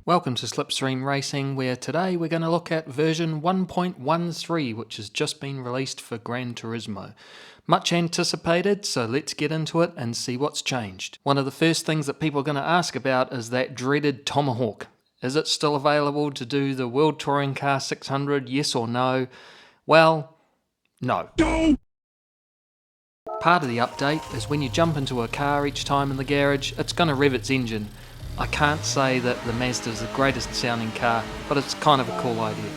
Welcome to Slipstream Racing, where today we're going to look at version 1.13, which has just been released for Gran Turismo. Much anticipated, so let's get into it and see what's changed. One of the first things that people are going to ask about is that dreaded Tomahawk. Is it still available to do the World Touring Car 600, yes or no? Well, no. Part of the update is when you jump into a car each time in the garage, it's going to rev its engine. I can't say that the Mazda is the greatest sounding car, but it's kind of a cool idea.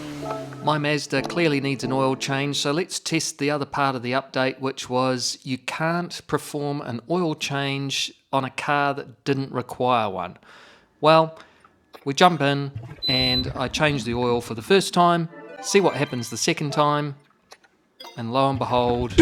My Mazda clearly needs an oil change, so let's test the other part of the update, which was you can't perform an oil change on a car that didn't require one. Well, we jump in and I change the oil for the first time, see what happens the second time, and lo and behold,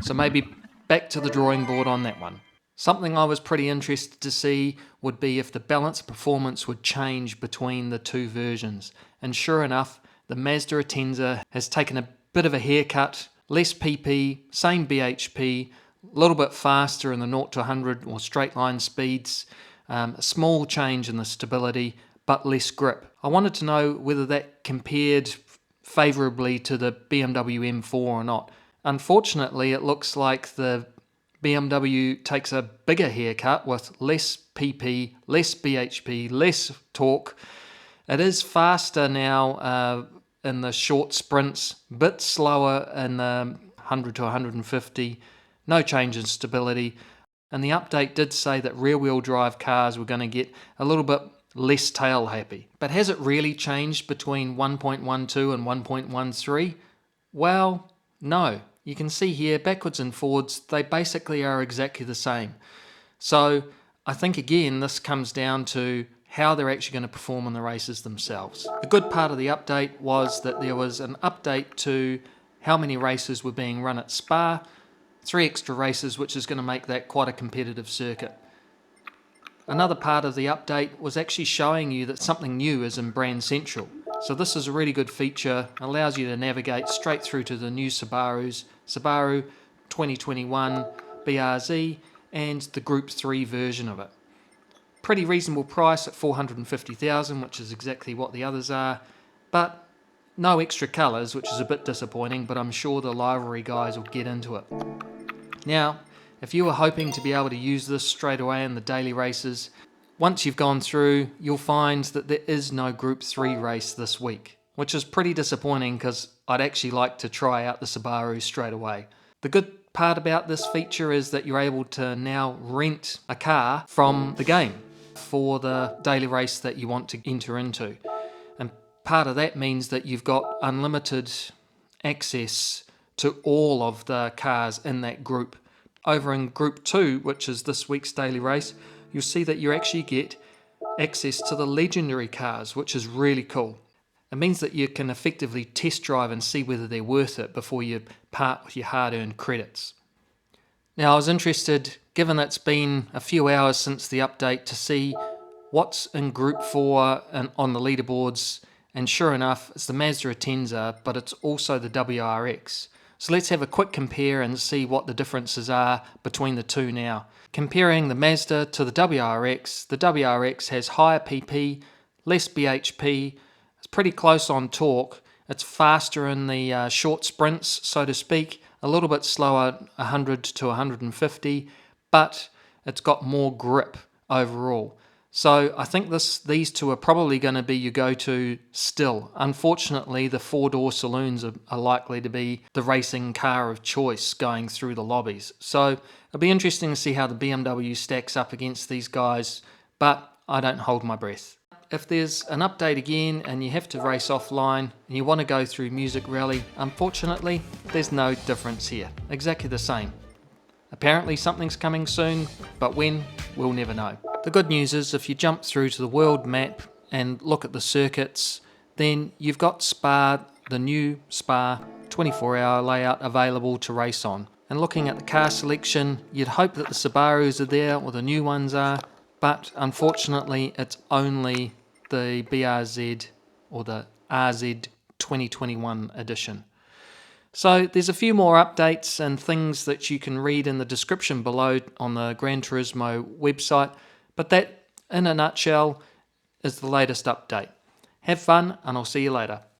so maybe back to the drawing board on that one. Something I was pretty interested to see would be if the balance of performance would change between the two versions. And sure enough, the Mazda Atenza has taken a bit of a haircut, less PP, same BHP, a little bit faster in the 0 to 100 or straight line speeds, a small change in the stability, but less grip. I wanted to know whether that compared favourably to the BMW M4 or not. Unfortunately, it looks like the BMW takes a bigger haircut with less PP, less BHP, less torque. It is faster now in the short sprints, bit slower in the 100 to 150, no change in stability. And the update did say that rear-wheel drive cars were going to get a little bit less tail happy. But has it really changed between 1.12 and 1.13? Well, no. You can see here, backwards and forwards, they basically are exactly the same. So I think again, this comes down to how they're actually going to perform in the races themselves. The good part of the update was that there was an update to how many races were being run at Spa, 3 extra races, which is going to make that quite a competitive circuit. Another part of the update was actually showing you that something new is in Brand Central. So this is a really good feature, allows you to navigate straight through to the new Subarus, Subaru 2021 BRZ and the Group 3 version of it. Pretty reasonable price at $450,000, which is exactly what the others are, but no extra colours, which is a bit disappointing, but I'm sure the livery guys will get into it. Now, if you were hoping to be able to use this straight away in the daily races, once you've gone through, you'll find that there is no Group 3 race this week, which is pretty disappointing because I'd actually like to try out the Subaru straight away. The good part about this feature is that you're able to now rent a car from the game for the daily race that you want to enter into. And part of that means that you've got unlimited access to all of the cars in that group. Over in Group 2, which is this week's daily race, you'll see that you actually get access to the legendary cars, which is really cool. It means that you can effectively test drive and see whether they're worth it before you part with your hard-earned credits. Now, I was interested, given that it's been a few hours since the update, to see what's in Group 4 and on the leaderboards, and sure enough, it's the Mazda Atenza, but it's also the WRX. So let's have a quick compare and see what the differences are between the two now. Comparing the Mazda to the WRX has higher PP, less BHP, it's pretty close on torque, it's faster in the short sprints, so to speak, a little bit slower 100 to 150, but it's got more grip overall. So I think these two are probably going to be your go-to still. Unfortunately, the 4-door saloons are likely to be the racing car of choice going through the lobbies. So it'll be interesting to see how the BMW stacks up against these guys, but I don't hold my breath. If there's an update again and you have to race offline and you want to go through Music Rally, unfortunately, there's no difference here. Exactly the same. Apparently something's coming soon, but when, we'll never know. The good news is if you jump through to the world map and look at the circuits, then you've got Spa, the new Spa 24-hour layout available to race on. And looking at the car selection, you'd hope that the Subarus are there or the new ones are, but unfortunately it's only the BRZ or the RZ 2021 edition. So there's a few more updates and things that you can read in the description below on the Gran Turismo website, but that in a nutshell is the latest update. Have fun, and I'll see you later.